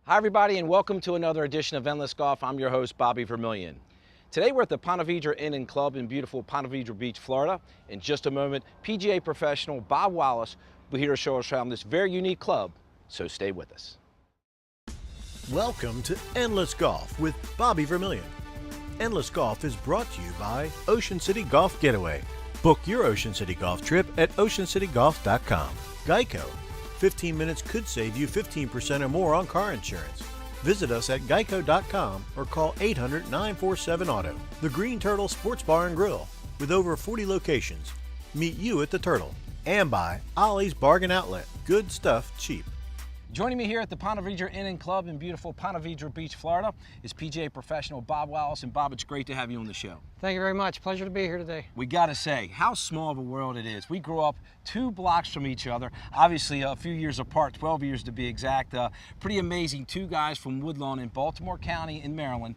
Hi everybody and welcome to another edition of Endless Golf. I'm your host Bobby Vermillion. Today we're at the Ponte Vedra Inn and Club in beautiful Ponte Vedra Beach, Florida. In just a moment, PGA professional Bob Wallace will be here to show us around this very unique club, so stay with us. Welcome to Endless Golf with Bobby Vermillion. Endless Golf is brought to you by Ocean City Golf Getaway. Book your Ocean City Golf trip at oceancitygolf.com. Geico. 15 minutes could save you 15% or more on car insurance. Visit us at geico.com or call 800-947-AUTO. The Green Turtle Sports Bar and Grill with over 40 locations. Meet you at the Turtle. And by Ollie's Bargain Outlet. Good stuff cheap. Joining me here at the Ponte Vedra Inn and Club in beautiful Ponte Vedra Beach, Florida is PGA professional Bob Wallace. And Bob, it's great to have you on the show. Thank you very much. Pleasure to be here today. We got to say, how small of a world it is. We grew up 2 blocks from each other, obviously a few years apart, 12 years to be exact. Pretty amazing. 2 guys from Woodlawn in Baltimore County in Maryland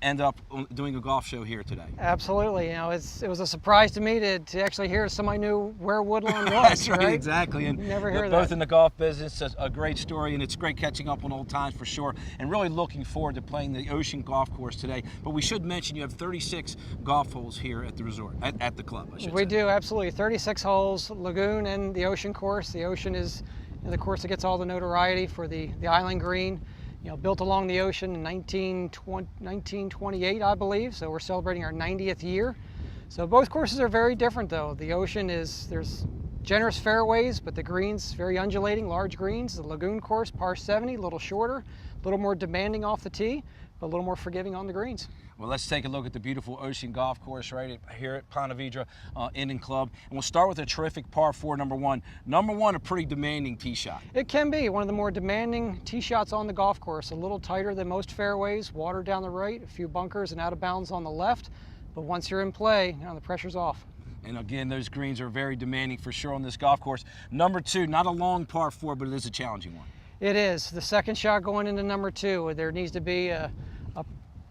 end up doing a golf show here today. Absolutely. You know, it was a surprise to me to actually hear somebody knew where Woodlawn was. That's right, exactly. And never hear both that. in the golf business, a great story, and it's great catching up on old times for sure, and really looking forward to playing the Ocean Golf Course today. But we should mention you have 36 golf holes here at the resort, at the club, I should say. We do, absolutely. 36 holes, Lagoon and the Ocean course. The Ocean is the course that gets all the notoriety for the Island Green. You know, built along the ocean in 1928, I believe, so we're celebrating our 90th year. So both courses are very different though. The Ocean there's generous fairways, but the greens, very undulating, large greens. The Lagoon course, par 70, a little shorter, a little more demanding off the tee, but a little more forgiving on the greens. Well, let's take a look at the beautiful Ocean Golf Course right here at Ponte Vedra Inn and Club. And we'll start with a terrific par 4, number 1. Number 1, a pretty demanding tee shot. It can be one of the more demanding tee shots on the golf course. A little tighter than most fairways, water down the right, a few bunkers and out of bounds on the left. But once you're in play, you know, the pressure's off. And again, those greens are very demanding for sure on this golf course. Number 2, not a long par 4, but it is a challenging one. It is. The second shot going into number 2, there needs to be a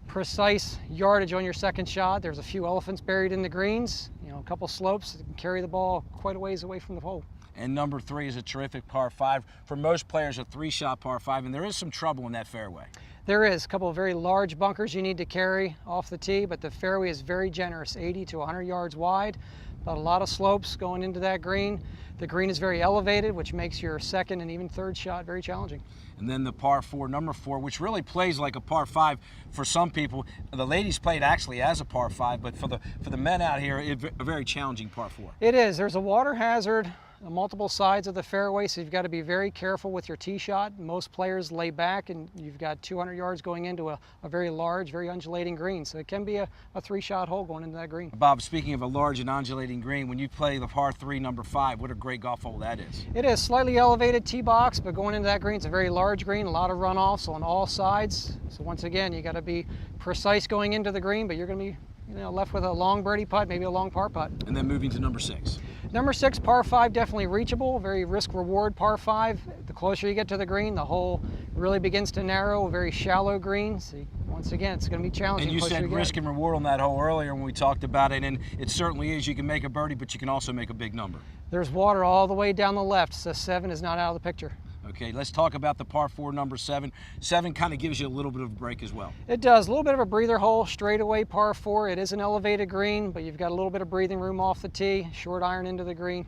precise yardage on your second shot. There's a few elephants buried in the greens, you know, a couple slopes that can carry the ball quite a ways away from the hole. And number 3 is a terrific par 5. For most players, a 3-shot par 5, and there is some trouble in that fairway. There is a couple of very large bunkers you need to carry off the tee, but the fairway is very generous, 80 to 100 yards wide, but a lot of slopes going into that green. The green is very elevated, which makes your second and even third shot very challenging. And then the par 4, number 4, which really plays like a par 5 for some people. The ladies play it actually as a par 5, but for the men out here, it's a very challenging par 4. It is. There's a water hazard on multiple sides of the fairway, so you've got to be very careful with your tee shot. Most players lay back, and you've got 200 yards going into a very large, very undulating green. So it can be a 3-shot hole going into that green. Bob, speaking of a large and undulating green, when you play the par 3, number 5, what a great golf hole that is. It is slightly elevated tee box, but going into that green, it's a very large green, a lot of runoffs on all sides. So once again, you got to be precise going into the green, but you're going to be left with a long birdie putt, maybe a long par putt. And then moving to number 6. Number 6, par 5, definitely reachable, very risk-reward par 5. The closer you get to the green, the hole really begins to narrow, a very shallow green. So once again, it's going to be challenging. And you said risk and reward on that hole earlier when we talked about it, and it certainly is. You can make a birdie, but you can also make a big number. There's water all the way down the left, so 7 is not out of the picture. Okay, let's talk about the par 4, number 7. 7 kind of gives you a little bit of a break as well. It does. A little bit of a breather hole, straightaway par 4. It is an elevated green, but you've got a little bit of breathing room off the tee, short iron into the green.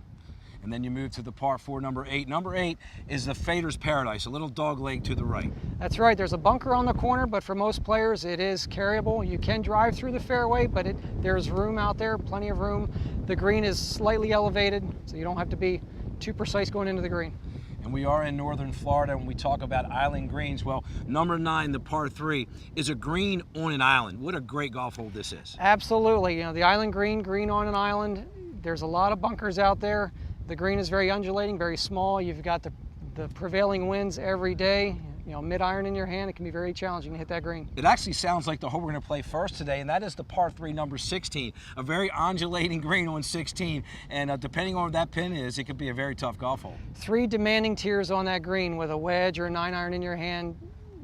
And then you move to the par 4, number 8. Number 8 is the fader's paradise, a little dog leg to the right. That's right. There's a bunker on the corner, but for most players, it is carryable. You can drive through the fairway, but there's room out there, plenty of room. The green is slightly elevated, so you don't have to be too precise going into the green. And we are in northern Florida when we talk about island greens. Well, number 9, the par 3, is a green on an island. What a great golf hole this is. Absolutely. You know, the island green on an island. There's a lot of bunkers out there. The green is very undulating, very small. You've got the prevailing winds every day. You know, mid-iron in your hand, it can be very challenging to hit that green. It actually sounds like the hole we're going to play first today, and that is the par 3, number 16. A very undulating green on 16, and depending on where that pin is, it could be a very tough golf hole. 3 demanding tiers on that green with a wedge or a 9-iron in your hand.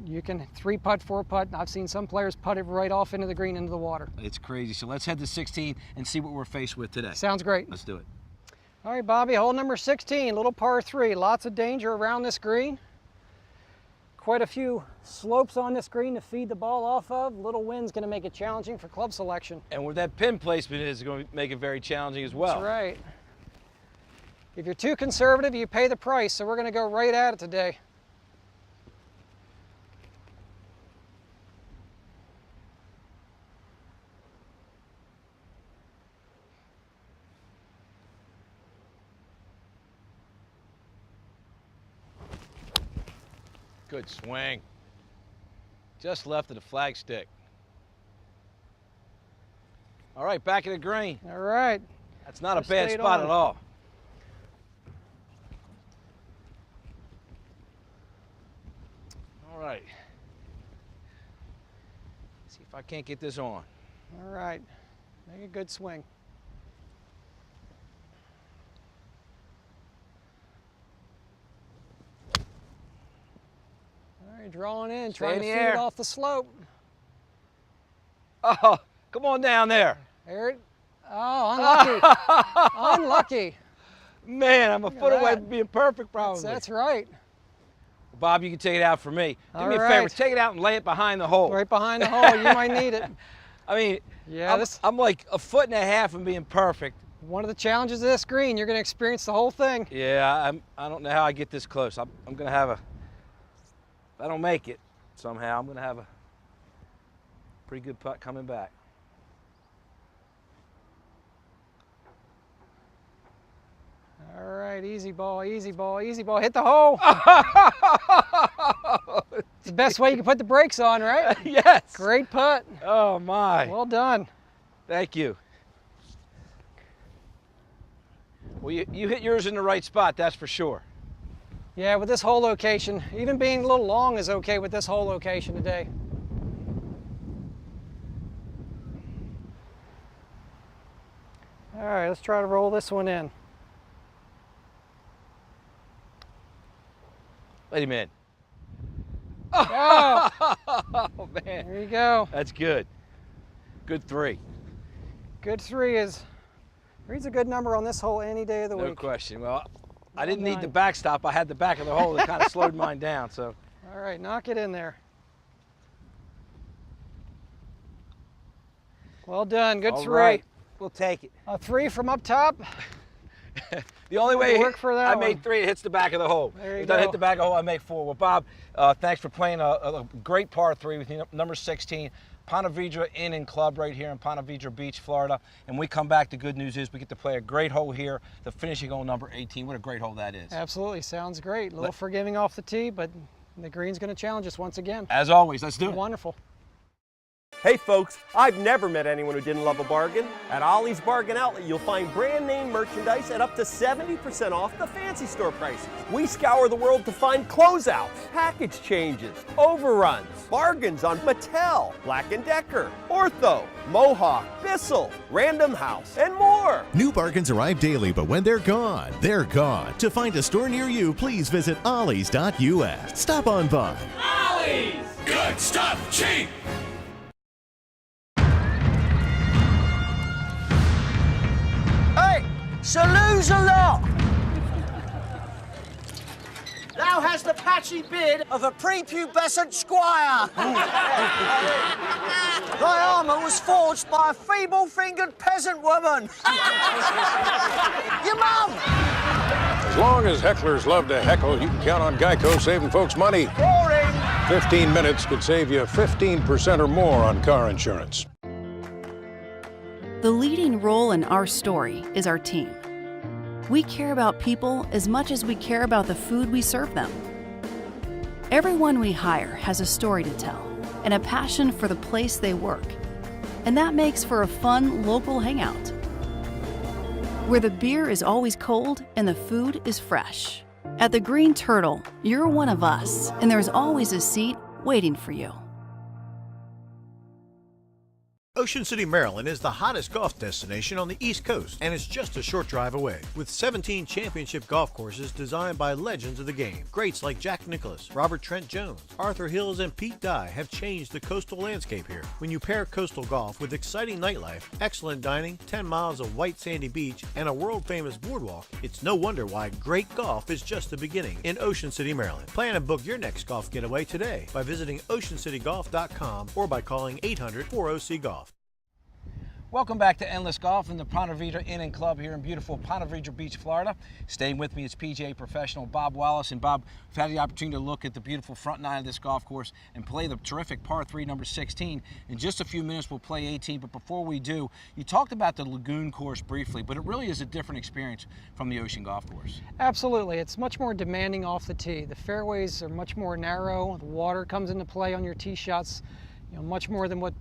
You can 3-putt, 4-putt. I've seen some players putt it right off into the green, into the water. It's crazy. So let's head to 16 and see what we're faced with today. Sounds great. Let's do it. All right, Bobby, hole number 16, little par 3. Lots of danger around this green. quite a few slopes on this green to feed the ball off of. Little wind's going to make it challenging for club selection. And where that pin placement is going to make it very challenging as well. That's right. If you're too conservative, you pay the price, so we're going to go right at it today. Good swing. Just left of the flag stick. All right, back of the green. All right. That's not a Just bad stayed spot on. at all. All right. See if I can't get this on. All right. Make a good swing. All right, drawing in, Stay trying in to the feed air. it off the slope. Oh, come on down there. There it. Oh, unlucky. Unlucky. Man, I'm a Look at foot away that. from being perfect probably. That's right. Bob, you can take it out for me. Do All me a right. favor, take it out and lay it behind the hole. Right behind the hole. You might need it. I mean, Yeah, I'm like a foot and a half from being perfect. one of the challenges of this green. You're going to experience the whole thing. Yeah, I don't know how I get this close. I'm going to have if I don't make it somehow, I'm going to have a pretty good putt coming back. All right, easy ball, easy ball, easy ball. Hit the hole. It's the best way you can put the brakes on, right? Yes. Great putt. Oh my. Well done. Thank you. Well, you hit yours in the right spot, that's for sure. Yeah, with this hole location, even being a little long is okay with this hole location today. All right, let's try to roll this one in. Wait a minute. Oh, Oh man, there you go. that's good. Good three. Good three is, three's a good number on this hole any day of the No week. question. Well, I Well didn't need the done. backstop. I had the back of the hole that kind of slowed mine down. So All right, knock it in there. Well done, good all three. right, we'll take it. A three from up top. The only way Work for that I one. made three, it hits the back of the hole. There you If I hit go. the back of the hole, I make four. Well, Bob, thanks for playing a great par three with you, number 16, Ponte Vedra Inn and Club right here in Ponte Vedra Beach, Florida. And we come back, the good news is we get to play a great hole here, the finishing hole number 18. What a great hole that is. Absolutely, sounds great. A little forgiving off the tee, but the green's going to challenge us once again. As always, let's do it. Wonderful. Hey folks, I've never met anyone who didn't love a bargain. At Ollie's Bargain Outlet, you'll find brand name merchandise at up to 70% off the fancy store prices. We scour the world to find closeouts, package changes, overruns, bargains on Mattel, Black & Decker, Ortho, Mohawk, Bissell, Random House, and more. New bargains arrive daily, but when they're gone, they're gone. To find a store near you, please visit ollies.us. Stop on by. Good stuff, cheap! Hey, salutes a lot! Thou hast the patchy beard of a prepubescent squire. Thy armour was forged by a feeble-fingered peasant woman. Your mum! As long as hecklers love to heckle, you can count on Geico saving folks money. Boring. 15 minutes could save you 15% or more on car insurance. The leading role in our story is our team. We care about people as much as we care about the food we serve them. Everyone we hire has a story to tell and a passion for the place they work. And that makes for a fun local hangout, where the beer is always cold and the food is fresh. At the Green Turtle, you're one of us, and there's always a seat waiting for you. Ocean City, Maryland is the hottest golf destination on the East Coast, and it's just a short drive away. With 17 championship golf courses designed by legends of the game, greats like Jack Nicklaus, Robert Trent Jones, Arthur Hills, and Pete Dye have changed the coastal landscape here. When you pair coastal golf with exciting nightlife, excellent dining, 10 miles of white sandy beach, and a world-famous boardwalk, it's no wonder why great golf is just the beginning in Ocean City, Maryland. Plan and book your next golf getaway today by visiting oceancitygolf.com or by calling 800-40C-GOLF. Welcome back to Endless Golf in the Ponte Vedra Inn and Club here in beautiful Ponte Vedra Beach, Florida. Staying with me is PGA professional Bob Wallace. And Bob, we've had the opportunity to look at the beautiful front nine of this golf course and play the terrific par 3 number 16. In just a few minutes we'll play 18, but before we do, you talked about the Lagoon course briefly, but it really is a different experience from the Ocean golf course. Absolutely, it's much more demanding off the tee. The fairways are much more narrow, the water comes into play on your tee shots, much more than what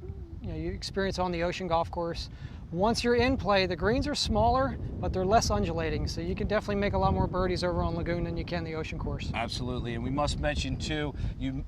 you experience on the Ocean golf course. Once you're in play, the greens are smaller, but they're less undulating, so you can definitely make a lot more birdies over on Lagoon than you can the Ocean course. Absolutely, and we must mention too,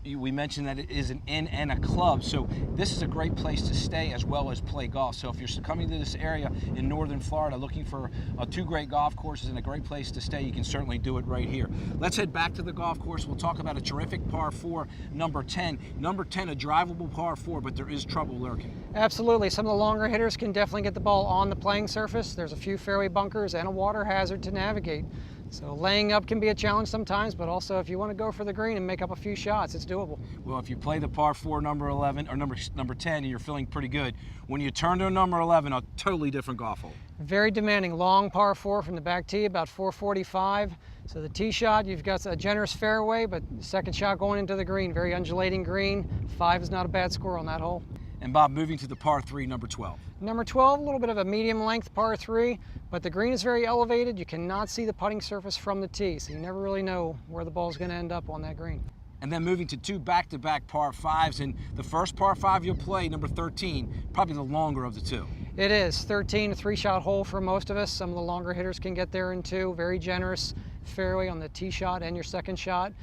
we mentioned that it is an inn and a club, so this is a great place to stay as well as play golf. So if you're coming to this area in northern Florida looking for two great golf courses and a great place to stay, you can certainly do it right here. Let's head back to the golf course. We'll talk about a terrific par 4, number 10. Number 10, a drivable par 4, but there is trouble lurking. Absolutely, some of the longer hitters can definitely get the ball on the playing surface. There's a few fairway bunkers and a water hazard to navigate. So laying up can be a challenge sometimes, but also if you want to go for the green and make up a few shots, it's doable. Well, if you play the par 4 number 11 or number 10 and you're feeling pretty good, when you turn to a number 11, a totally different golf hole. Very demanding, long par 4 from the back tee, about 445. So the tee shot, you've got a generous fairway, but the second shot going into the green, very undulating green. 5 is not a bad score on that hole. And Bob, moving to the par 3, number 12. Number 12, a little bit of a medium length par 3, but the green is very elevated. You cannot see the putting surface from the tee, so you never really know where the ball is going to end up on that green. And then moving to 2 back-to-back par 5s, and the first par 5 you'll play, number 13, probably the longer of the two. It is. 13, a 3-shot hole for most of us. Some of the longer hitters can get there in 2. Very generous fairway on the tee shot and your second shot.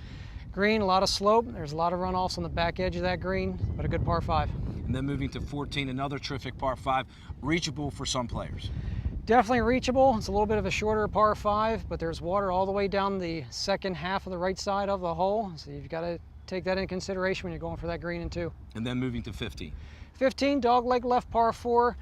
Green, a lot of slope. There's a lot of runoffs on the back edge of that green, but a good par 5. And then moving to 14, another terrific par 5, reachable for some players. Definitely reachable. It's a little bit of a shorter par 5, but there's water all the way down the second half of the right side of the hole, so you've got to take that into consideration when you're going for that green in 2. And then moving to 15. 15, dogleg left par 4.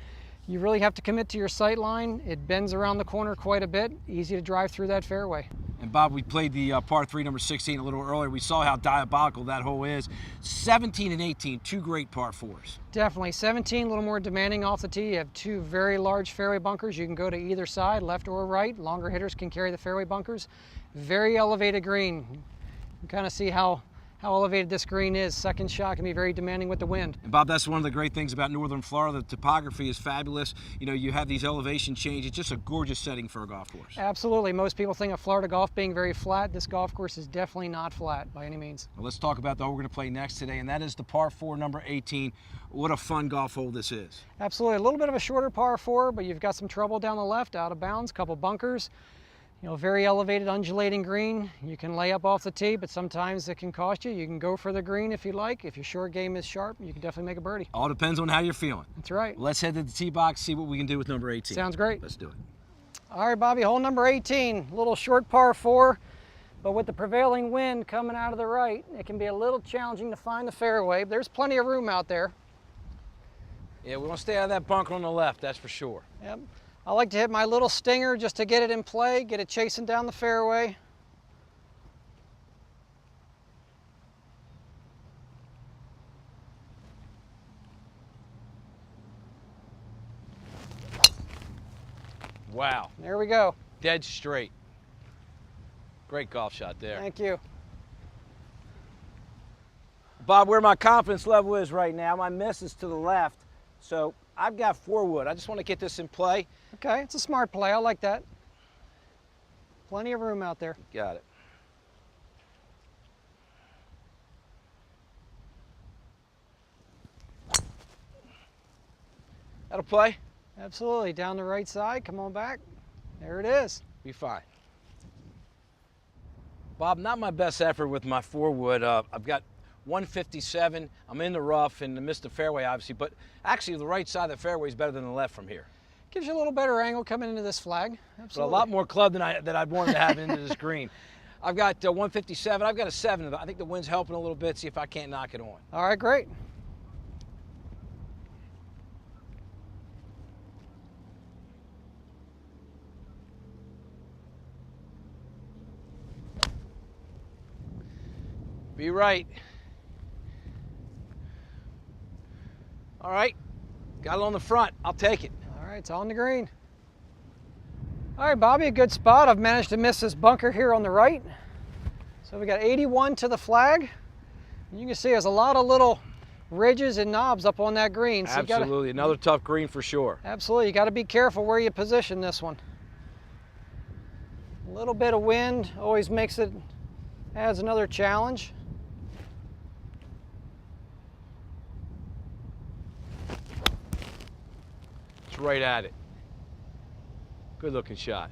You really have to commit to your sight line. It bends around the corner quite a bit. Easy to drive through that fairway. And Bob, we played the par 3, number 16 a little earlier. We saw how diabolical that hole is. 17 and 18, 2 great par 4s. Definitely. 17, a little more demanding off the tee. You have 2 very large fairway bunkers. You can go to either side, left or right. Longer hitters can carry the fairway bunkers. Very elevated green. You can kind of see how elevated this green is. Second shot can be very demanding with the wind. And Bob, that's one of the great things about northern Florida. The topography is fabulous. You have these elevation changes. It's just a gorgeous setting for a golf course. Absolutely. Most people think of Florida golf being very flat. This golf course is definitely not flat by any means. Well, let's talk about the hole we're going to play next today, and that is the par 4, number 18. What a fun golf hole this is. Absolutely. A little bit of a shorter par 4, but you've got some trouble down the left, out of bounds, couple bunkers. Very elevated, undulating green. You can lay up off the tee, but sometimes it can cost you. You can go for the green if you like. If your short game is sharp, you can definitely make a birdie. All depends on how you're feeling. That's right. Let's head to the tee box, see what we can do with number 18. Sounds great. Let's do it. All right, Bobby, hole number 18. A little short par 4, but with the prevailing wind coming out of the right, it can be a little challenging to find the fairway. There's plenty of room out there. Yeah, we want to stay out of that bunker on the left, that's for sure. Yep. I like to hit my little stinger just to get it in play, get it chasing down the fairway. Wow. There we go. Dead straight. Great golf shot there. Thank you. Bob, where my confidence level is right now, my miss is to the left, so I've got 4 wood. I just want to get this in play. Okay, it's a smart play. I like that. Plenty of room out there. Got it. That'll play. Absolutely. Down the right side. Come on back. There it is. Be fine. Bob, not my best effort with my 4 wood. I've got 157. I'm in the rough and missed the fairway, obviously, but actually the right side of the fairway is better than the left from here. Gives you a little better angle coming into this flag. Absolutely. But a lot more club than I'd wanted to have into this green. I've got 157. I've got a 7. I think the wind's helping a little bit. See if I can't knock it on. All right, great. Be right. All right, got it on the front. I'll take it. All right, it's on the green. All right, Bobby, a good spot. I've managed to miss this bunker here on the right. So we got 81 to the flag. And you can see there's a lot of little ridges and knobs up on that green. So absolutely, another tough green for sure. Absolutely, you got to be careful where you position this one. A little bit of wind always adds another challenge. It's right at it. Good looking shot.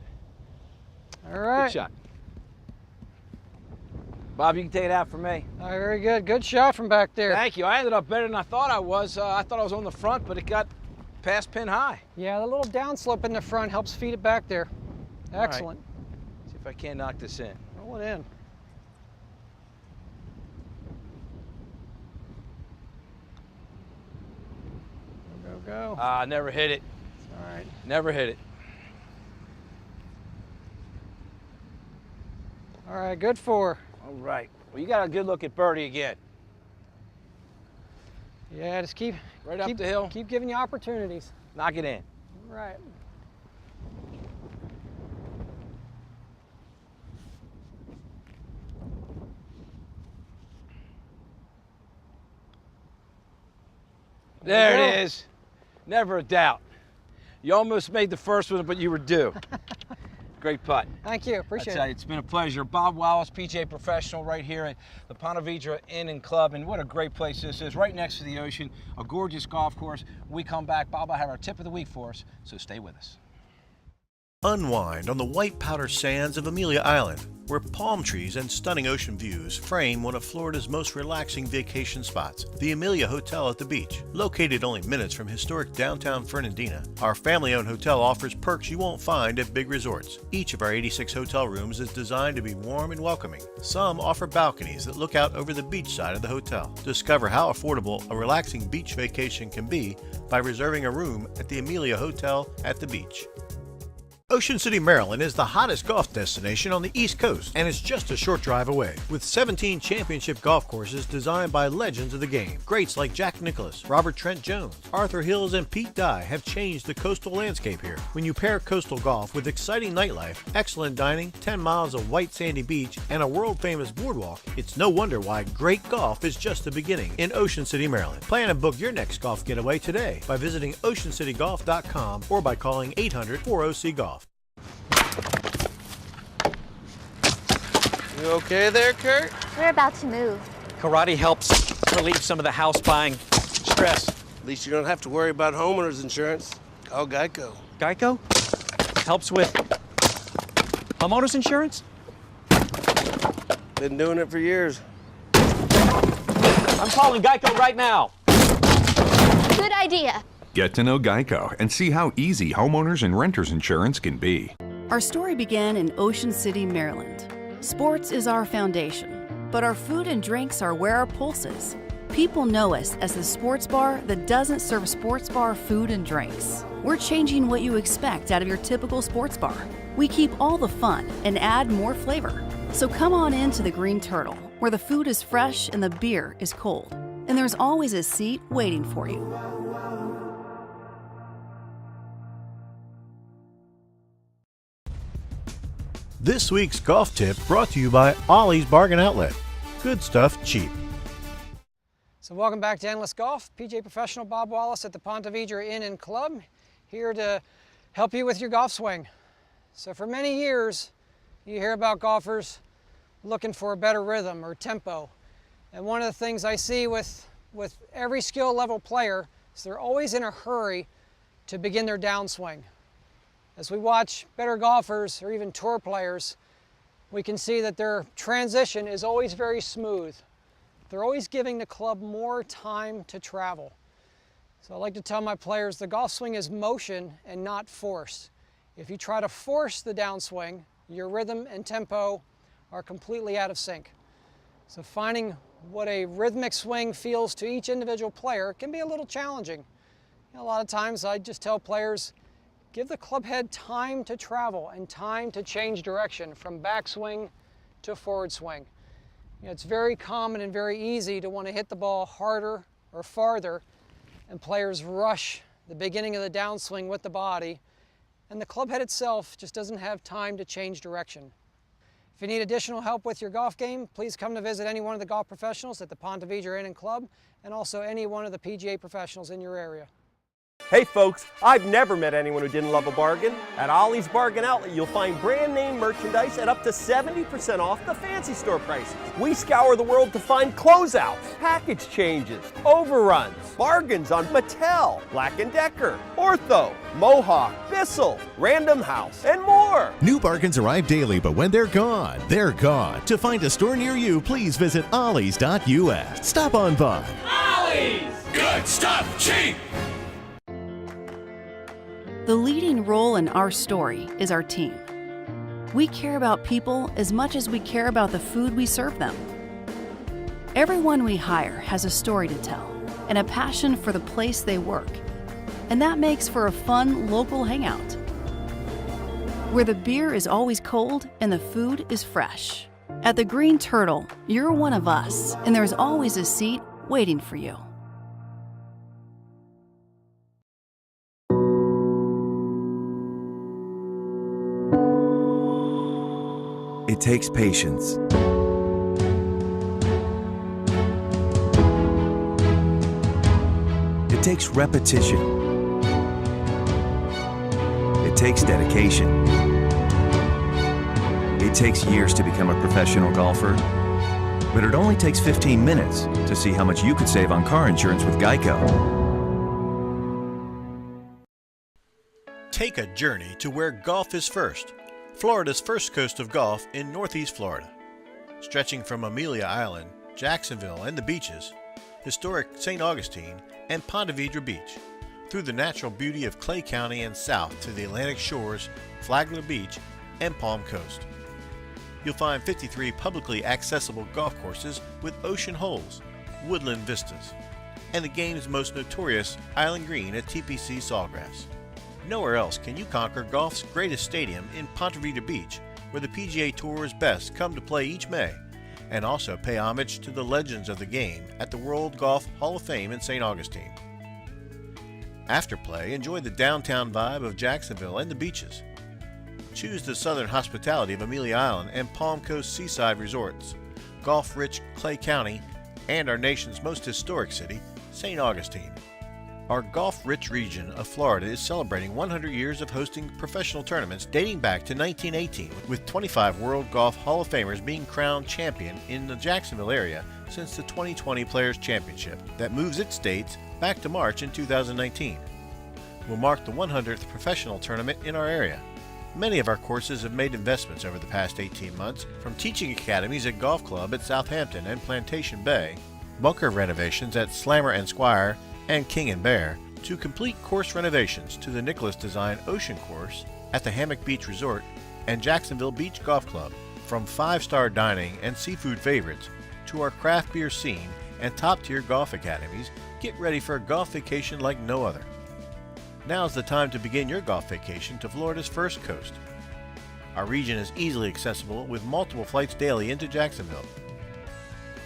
All right. Good shot. Bob, you can take it out for me. All right, very good. Good shot from back there. Thank you. I ended up better than I thought I was. I thought I was on the front, but it got past pin high. Yeah, the little downslope in the front helps feed it back there. Excellent. Right. See if I can't knock this in. Roll it in. Go, go, go. Never hit it. All right. Never hit it. All right, good 4. All right. Well, you got a good look at birdie again. Yeah, just keep up the hill. Keep giving you opportunities. Knock it in. All right. There it is. Never a doubt. You almost made the first one, but you were due. Great putt. Thank you. Appreciate it. It's been a pleasure. Bob Wallace, PGA professional, right here at the Ponte Vedra Inn and Club. And what a great place this is, right next to the ocean. A gorgeous golf course. When we come back, Bob will have our tip of the week for us, so stay with us. Unwind on the white powder sands of Amelia Island, where palm trees and stunning ocean views frame one of Florida's most relaxing vacation spots, the Amelia Hotel at the beach. Located only minutes from historic downtown Fernandina, our family-owned hotel offers perks you won't find at big resorts. Each of our 86 hotel rooms is designed to be warm and welcoming. Some offer balconies that look out over the beach side of the hotel. Discover how affordable a relaxing beach vacation can be by reserving a room at the Amelia Hotel at the beach. Ocean City, Maryland is the hottest golf destination on the East Coast, and it's just a short drive away. With 17 championship golf courses designed by legends of the game, greats like Jack Nicklaus, Robert Trent Jones, Arthur Hills, and Pete Dye have changed the coastal landscape here. When you pair coastal golf with exciting nightlife, excellent dining, 10 miles of white sandy beach, and a world-famous boardwalk, it's no wonder why great golf is just the beginning in Ocean City, Maryland. Plan and book your next golf getaway today by visiting oceancitygolf.com or by calling 800-4OC-GOLF. You okay there, Kurt? We're about to move. Karate helps relieve some of the house buying stress. At least you don't have to worry about homeowners insurance. Call Geico. Geico? Helps with homeowners insurance? Been doing it for years. I'm calling Geico right now. Good idea. Get to know Geico and see how easy homeowners and renters insurance can be. Our story began in Ocean City, Maryland. Sports is our foundation, but our food and drinks are where our pulse is. People know us as the sports bar that doesn't serve sports bar food and drinks. We're changing what you expect out of your typical sports bar. We keep all the fun and add more flavor. So come on in to the Green Turtle, where the food is fresh and the beer is cold. And there's always a seat waiting for you. This week's golf tip brought to you by Ollie's Bargain Outlet. Good stuff cheap. So welcome back to Endless Golf. PGA professional Bob Wallace at the Ponte Vedra Inn and Club, here to help you with your golf swing. So for many years, you hear about golfers looking for a better rhythm or tempo. And one of the things I see with every skill level player is they're always in a hurry to begin their downswing. As we watch better golfers or even tour players, we can see that their transition is always very smooth. they're always giving the club more time to travel. So I like to tell my players the golf swing is motion and not force. If you try to force the downswing, your rhythm and tempo are completely out of sync. So finding what a rhythmic swing feels to each individual player can be a little challenging. A lot of times I just tell players, give the club head time to travel and time to change direction from backswing to forward swing. It's very common and very easy to want to hit the ball harder or farther, and players rush the beginning of the downswing with the body, and the club head itself just doesn't have time to change direction. If you need additional help with your golf game, please come to visit any one of the golf professionals at the Ponte Vedra Inn and Club, and also any one of the PGA professionals in your area. Hey folks, I've never met anyone who didn't love a bargain. At Ollie's Bargain Outlet, you'll find brand name merchandise at up to 70% off the fancy store prices. We scour the world to find closeouts, package changes, overruns, bargains on Mattel, Black & Decker, Ortho, Mohawk, Bissell, Random House, and more. New bargains arrive daily, but when they're gone, they're gone. To find a store near you, please visit ollies.us. Stop on by. Ollie's! Good stuff, cheap! The leading role in our story is our team. We care about people as much as we care about the food we serve them. Everyone we hire has a story to tell and a passion for the place they work, and that makes for a fun local hangout, where the beer is always cold and the food is fresh. At the Green Turtle, you're one of us, and there's always a seat waiting for you. It takes patience. It takes repetition. It takes dedication. It takes years to become a professional golfer, but it only takes 15 minutes to see how much you could save on car insurance with Geico. Take a journey to where golf is first. Florida's first coast of golf in Northeast Florida. Stretching from Amelia Island, Jacksonville and the beaches, historic St. Augustine and Ponte Vedra Beach, through the natural beauty of Clay County and south to the Atlantic shores, Flagler Beach and Palm Coast. You'll find 53 publicly accessible golf courses with ocean holes, woodland vistas, and the game's most notorious Island Green at TPC Sawgrass. Nowhere else can you conquer golf's greatest stadium in Ponte Vedra Beach, where the PGA Tour's best come to play each May, and also pay homage to the legends of the game at the World Golf Hall of Fame in St. Augustine. After play, enjoy the downtown vibe of Jacksonville and the beaches. Choose the southern hospitality of Amelia Island and Palm Coast Seaside Resorts, golf-rich Clay County, and our nation's most historic city, St. Augustine. Our golf-rich region of Florida is celebrating 100 years of hosting professional tournaments dating back to 1918, with 25 World Golf Hall of Famers being crowned champion in the Jacksonville area since the 2020 Players Championship that moves its dates back to March in 2019. Will mark the 100th professional tournament in our area. Many of our courses have made investments over the past 18 months, from teaching academies at Golf Club at Southampton and Plantation Bay, bunker renovations at Slammer and Squire and King and Bear, to complete course renovations to the Nicholas Design Ocean Course at the Hammock Beach Resort and Jacksonville Beach Golf Club. From 5-star dining and seafood favorites to our craft beer scene and top-tier golf academies, get ready for a golf vacation like no other. Now's the time to begin your golf vacation to Florida's first coast. Our region is easily accessible with multiple flights daily into Jacksonville.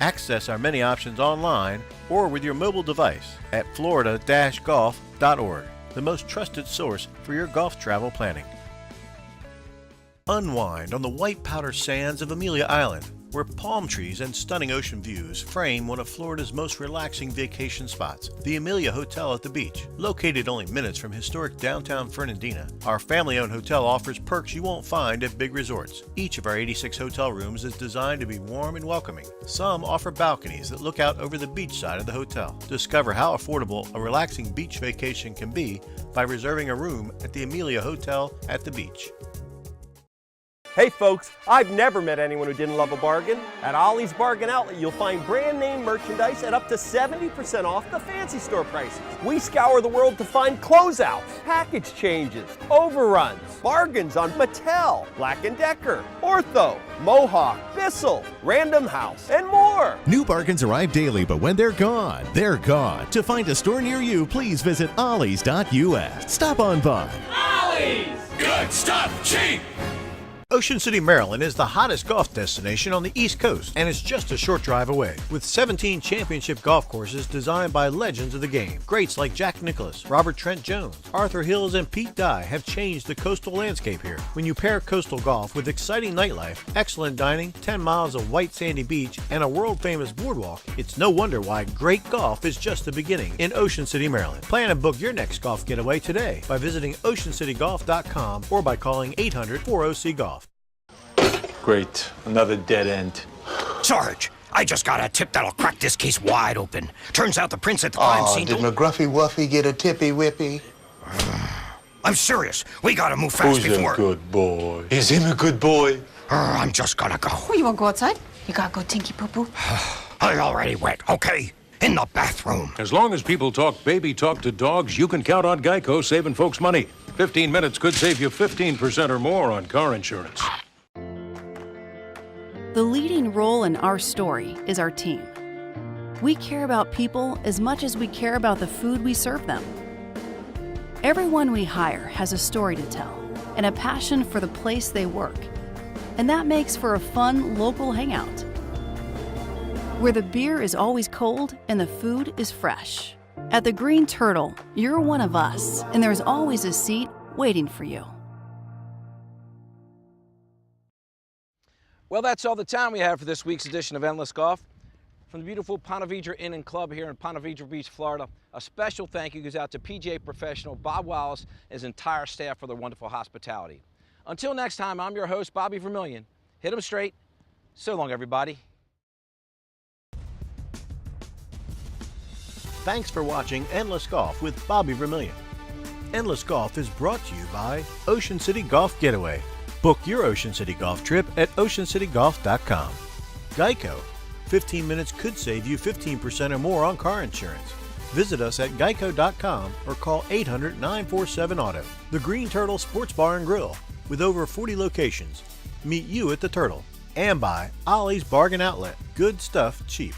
Access our many options online or with your mobile device at florida-golf.org, the most trusted source for your golf travel planning. Unwind on the white powder sands of Amelia Island, where palm trees and stunning ocean views frame one of Florida's most relaxing vacation spots, the Amelia Hotel at the beach. Located only minutes from historic downtown Fernandina, our family-owned hotel offers perks you won't find at big resorts. Each of our 86 hotel rooms is designed to be warm and welcoming. Some offer balconies that look out over the beach side of the hotel. Discover how affordable a relaxing beach vacation can be by reserving a room at the Amelia Hotel at the beach. Hey folks, I've never met anyone who didn't love a bargain. At Ollie's Bargain Outlet, you'll find brand name merchandise at up to 70% off the fancy store prices. We scour the world to find closeouts, package changes, overruns, bargains on Mattel, Black & Decker, Ortho, Mohawk, Bissell, Random House, and more. New bargains arrive daily, but when they're gone, they're gone. To find a store near you, please visit ollies.us. Stop on by. Ollie's! Good stuff, cheap! Ocean City, Maryland is the hottest golf destination on the East Coast, and it's just a short drive away. With 17 championship golf courses designed by legends of the game, greats like Jack Nicklaus, Robert Trent Jones, Arthur Hills, and Pete Dye have changed the coastal landscape here. When you pair coastal golf with exciting nightlife, excellent dining, 10 miles of white sandy beach, and a world-famous boardwalk, it's no wonder why great golf is just the beginning in Ocean City, Maryland. Plan and book your next golf getaway today by visiting oceancitygolf.com or by calling 800-4OC-GOLF. Great. Another dead end. Sarge, I just got a tip that'll crack this case wide open. Turns out the prince at the crime scene... Did McGruffy Wuffy get a tippy-whippy? I'm serious. We gotta move fast before... Who's a good boy? Is him a good boy? I'm just gonna go. Oh, you wanna go outside? You gotta go tinky poo-poo. I already went, okay? In the bathroom. As long as people talk baby talk to dogs, you can count on Geico saving folks money. 15 minutes could save you 15% or more on car insurance. The leading role in our story is our team. We care about people as much as we care about the food we serve them. Everyone we hire has a story to tell and a passion for the place they work. And that makes for a fun local hangout, where the beer is always cold and the food is fresh. At the Green Turtle, you're one of us, and there's always a seat waiting for you. Well, that's all the time we have for this week's edition of Endless Golf. From the beautiful Ponte Vedra Inn and Club here in Ponte Vedra Beach, Florida, a special thank you goes out to PGA professional Bob Wallace and his entire staff for their wonderful hospitality. Until next time, I'm your host, Bobby Vermillion. Hit 'em straight. So long, everybody. Thanks for watching Endless Golf with Bobby Vermillion. Endless Golf is brought to you by Ocean City Golf Getaway. Book your Ocean City golf trip at oceancitygolf.com. Geico. 15 minutes could save you 15% or more on car insurance. Visit us at geico.com or call 800-947-AUTO. The Green Turtle Sports Bar and Grill. With over 40 locations. Meet you at the Turtle. And by Ollie's Bargain Outlet. Good stuff cheap.